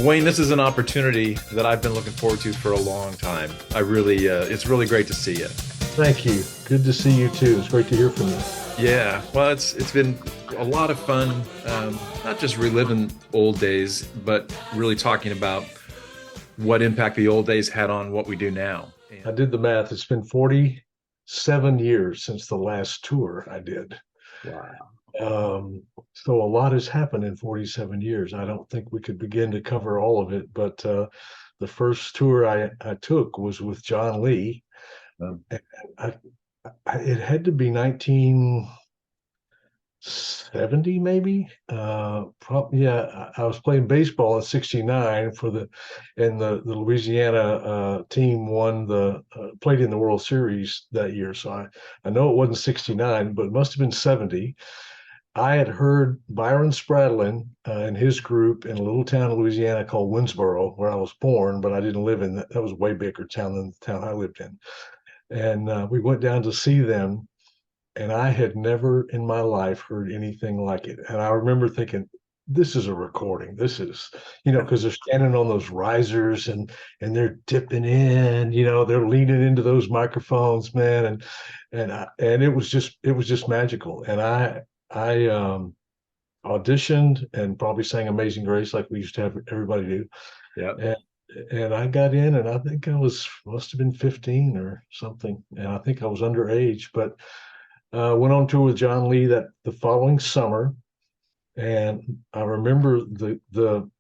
Wayne, this is an opportunity that I've been looking forward to for a long time. It's really great to see you. Thank you. Good to see you too. It's great to hear from you. Yeah, well, it's been a lot of fun, not just reliving old days, but really talking about what impact the old days had on what we do now. I did the math. It's been 47 years since the last tour I did. Wow. So a lot has happened in 47 years. I don't think we could begin to cover all of it, but the first tour I took was with John Lee. Um, And it had to be 1970, maybe. Yeah, I was playing baseball in '69 and the Louisiana team played in the World Series that year. So I know it wasn't '69, but it must have been '70. I had heard Byron Spradlin and his group in a little town in Louisiana called Winsboro, where I was born, but I didn't live in that. That was a way bigger town than the town I lived in. And we went down to see them, and I had never in my life heard anything like it. And I remember thinking, this is a recording. This is, because they're standing on those risers and they're dipping in, they're leaning into those microphones, man, and it was just magical. And I auditioned and probably sang Amazing Grace like we used to have everybody do. yeah. And I got in, and I think must have been 15 or something, and I think I was underage, but went on tour with John Lee the following summer, and I remember the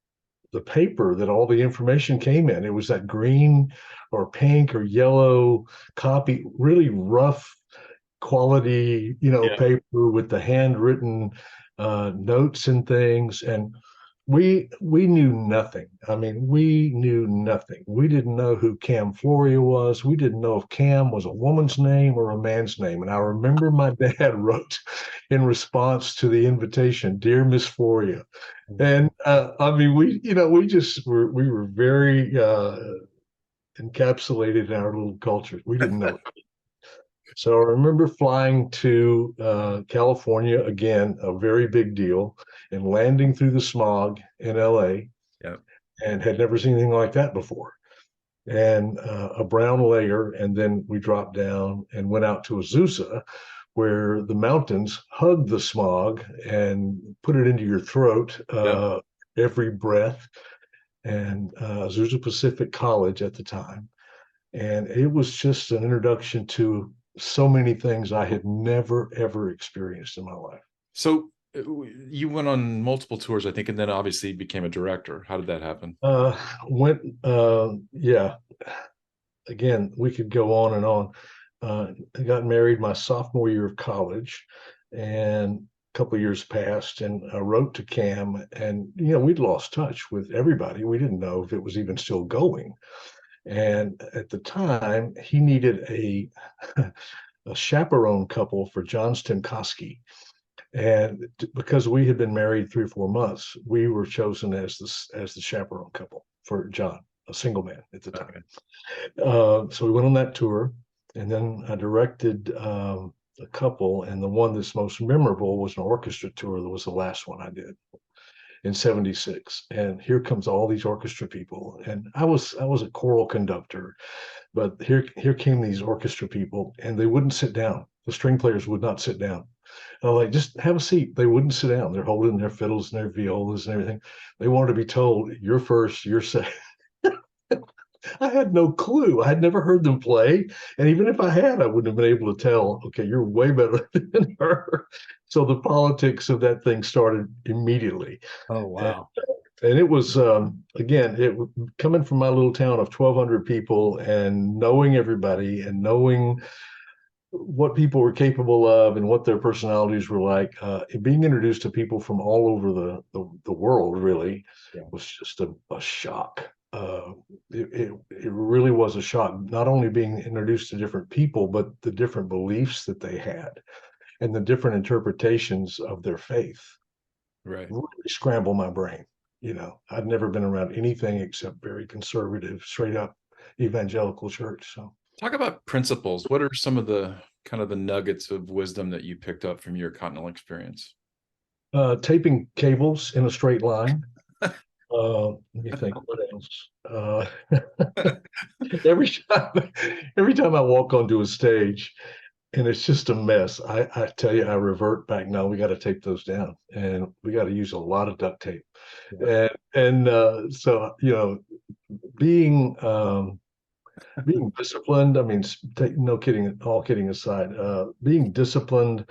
paper that all the information came in. It was that green or pink or yellow copy, really rough quality, Yeah. paper with the handwritten notes and things. And we knew nothing. I mean, we knew nothing. We didn't know who Cam Floria was. We didn't know if Cam was a woman's name or a man's name. And I remember my dad wrote in response to the invitation, "Dear Miss Floria." And I mean, we were very encapsulated in our little culture. We didn't know it. So I remember flying to California, again, a very big deal, and landing through the smog in LA, Yeah. and had never seen anything like that before. And a brown layer, and then we dropped down and went out to Azusa, where the mountains hug the smog and put it into your throat Yeah. every breath. And Azusa Pacific College at the time. And it was just an introduction to so many things I had never, ever experienced in my life. So you went on multiple tours, I think, and then obviously became a director. How did that happen? Yeah, again, we could go on and on. I got married my sophomore year of college, and a couple of years passed, and I wrote to Cam, and we'd lost touch with everybody. We didn't know if it was even still going. And at the time, he needed a a chaperone couple for John Stemkowski. And because we had been married 3 or 4 months, we were chosen as the chaperone couple for John, a single man at the time. So we went on that tour, and then I directed a couple, and the one that's most memorable was an orchestra tour. That was the last one I did in '76. And here comes all these orchestra people, and I was a choral conductor, but here came these orchestra people, and they wouldn't sit down. The string players would not sit down. I was like, just have a seat. They wouldn't sit down. They're holding their fiddles and their violas and everything. They wanted to be told, "You're first, you're second." I had no clue. I had never heard them play. And even if I had, I wouldn't have been able to tell, okay, you're way better than her. So the politics of that thing started immediately. Oh, And, wow. and it was, again, coming from my little town of 1,200 people and knowing everybody and knowing what people were capable of and what their personalities were like, being introduced to people from all over the world really Yeah. was just a shock. It really was a shock, not only being introduced to different people, but the different beliefs that they had and the different interpretations of their faith Right. really scramble my brain. I'd never been around anything except very conservative, straight up evangelical church. So Talk about principles. What are some of the kind of the nuggets of wisdom that you picked up from your continental experience? taping cables in a straight line. Let me think. What else? Every time, every time I walk onto a stage, and it's just a mess. I tell you, I revert back. No, we got to tape those down, and we got to use a lot of duct tape. And so being being disciplined. I mean, no kidding. All kidding aside, being disciplined,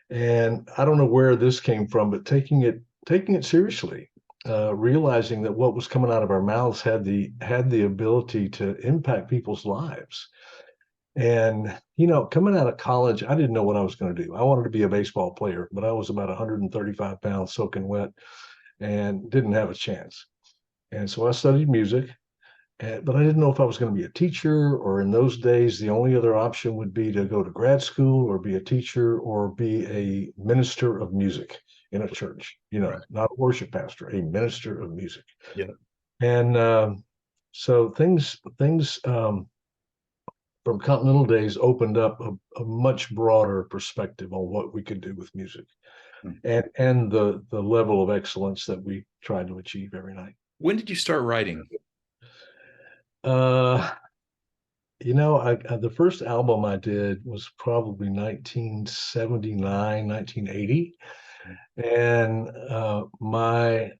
and I don't know where this came from, but taking it seriously. Realizing that what was coming out of our mouths had the ability to impact people's lives. And, coming out of college, I didn't know what I was going to do. I wanted to be a baseball player, but I was about 135 pounds soaking wet and didn't have a chance. And so I studied music, but I didn't know if I was going to be a teacher, or in those days, the only other option would be to go to grad school or be a teacher or be a minister of music in a church, Right. not a worship pastor, a minister of music. Yeah. And so things from Continental days opened up a much broader perspective on what we could do with music, Hmm. and the level of excellence that we tried to achieve every night. When did you start writing? Uh, the first album I did was probably 1979, 1980, and my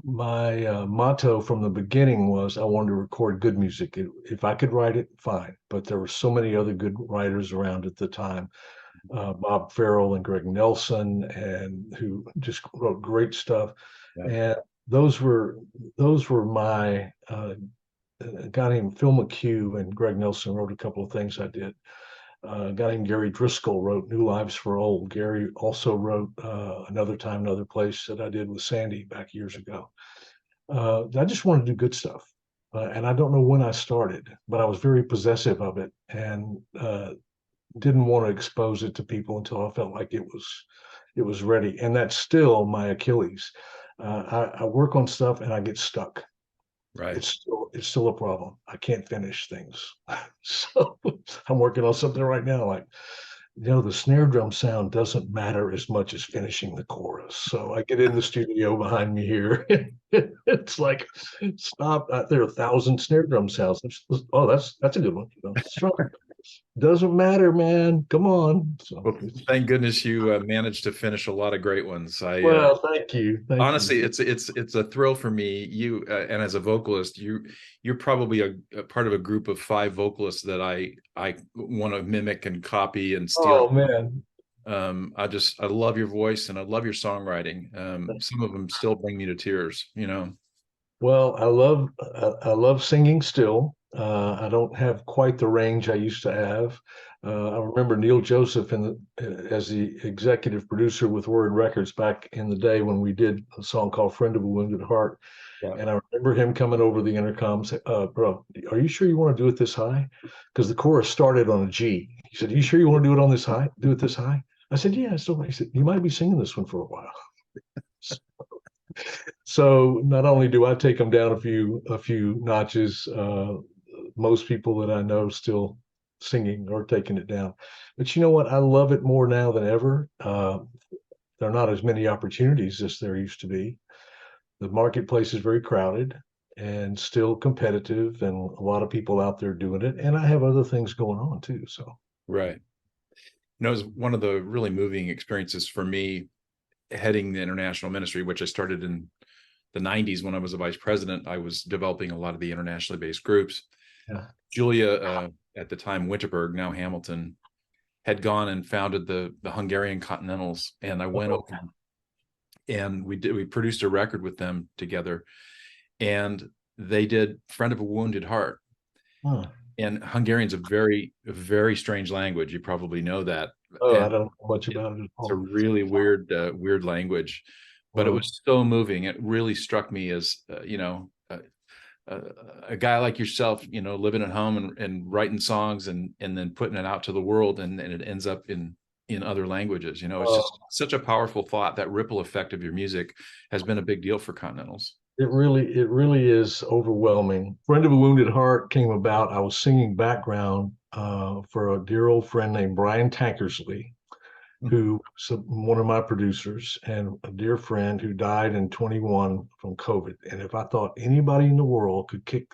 motto from the beginning was I wanted to record good music. If I could write it, fine. But there were so many other good writers around at the time, Bob Farrell and Greg Nelson, and who just wrote great stuff. Yeah. And those were my a guy named Phil McHugh and Greg Nelson wrote a couple of things I did. A guy named Gary Driscoll wrote New Lives for Old. Gary also wrote Another Time, Another Place that I did with Sandy back years ago. I just wanted to do good stuff. And I don't know when I started, but I was very possessive of it and didn't want to expose it to people until I felt like it was ready. And that's still my Achilles. I work on stuff and I get stuck. Right. It's still a problem. I can't finish things. So I'm working on something right now. Like, the snare drum sound doesn't matter as much as finishing the chorus. So I get in the studio behind me here. It's like, stop. There are 1,000 snare drum sounds. Oh, that's a good one. Doesn't matter, man. Come on. So, Well, thank goodness you managed to finish a lot of great ones. well, thank you. Honestly, it's a thrill for me. You and as a vocalist, you're probably a part of a group of 5 vocalists that I want to mimic and copy and steal. Oh man, I love your voice and I love your songwriting. Some of them still bring me to tears. well, I love singing still. I don't have quite the range I used to have. I remember Neil Joseph as the executive producer with Word Records back in the day when we did a song called "Friend of a Wounded Heart," Yeah. and I remember him coming over the intercom, say, "Bro, are you sure you want to do it this high?" Because the chorus started on a G. He said, "You sure you want to do it on this high? Do it this high?" I said, "Yeah." So he said, "You might be singing this one for a while." So not only do I take them down a few notches, most people that I know still singing or taking it down. But you know what? I love it more now than ever. There are not as many opportunities as there used to be. The marketplace is very crowded and still competitive, and a lot of people out there doing it. And I have other things going on too. So Right. It was one of the really moving experiences for me heading the international ministry, which I started in the 90s when I was a vice president. I was developing a lot of the internationally based groups. yeah. Julia, at the time, Winterberg, now Hamilton, had gone and founded the Hungarian Continentals, and I went over and we produced a record with them together, and they did "Friend of a Wounded Heart." Huh. And Hungarian's a very, very strange language. You probably know that. Oh, And I don't know much about it at it's a all. really weird language, but it was so moving. It really struck me as, a guy like yourself, living at home and writing songs and then putting it out to the world, and it ends up in other languages. It's just such a powerful thought. That ripple effect of your music has been a big deal for Continentals. It really is overwhelming. Friend of a Wounded Heart came about. I was singing background for a dear old friend named Brian Tankersley, who one of my producers and a dear friend who died in 21 from COVID. And if I thought anybody in the world could kick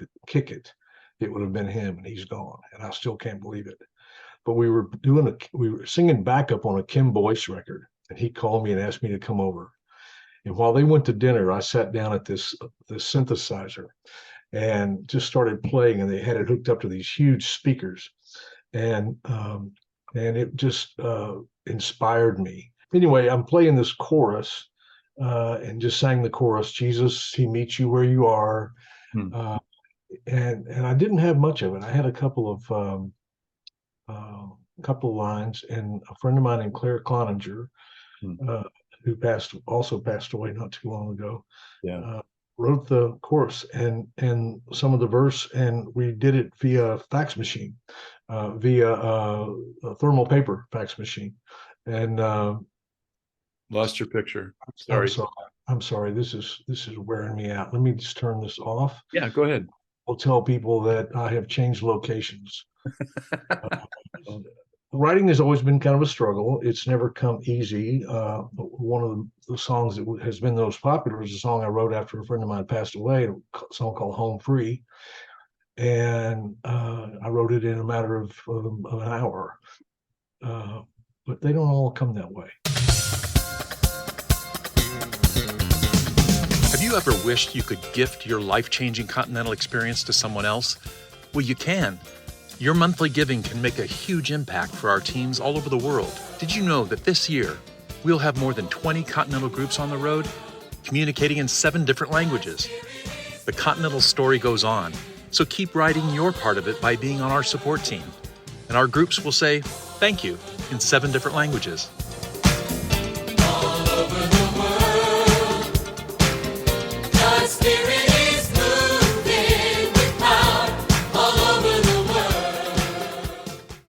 it, it would have been him, and he's gone. And I still can't believe it. But we were singing backup on a Kim Boyce record, and he called me and asked me to come over. And while they went to dinner, I sat down at this synthesizer and just started playing, and they had it hooked up to these huge speakers. And it just inspired me. Anyway, I'm playing this chorus and just sang the chorus, Jesus, he meets you where you are. And I didn't have much of it. I had a couple of lines, and a friend of mine named Claire Cloninger, who also passed away not too long ago, wrote the chorus and some of the verse, and we did it via fax machine, via a thermal paper fax machine. And lost your picture. Sorry. I'm sorry. This is wearing me out. Let me just turn this off. Yeah, go ahead. I'll tell people that I have changed locations. Writing has always been kind of a struggle. It's never come easy. One of the songs that has been the most popular is a song I wrote after a friend of mine passed away, a song called Home Free. And I wrote it in a matter of an hour. But they don't all come that way. Have you ever wished you could gift your life-changing Continental experience to someone else? Well, you can. Your monthly giving can make a huge impact for our teams all over the world. Did you know that this year, we'll have more than 20 Continental groups on the road, communicating in 7 different languages? The Continental story goes on, so keep writing your part of it by being on our support team. And our groups will say, thank you, in 7 different languages.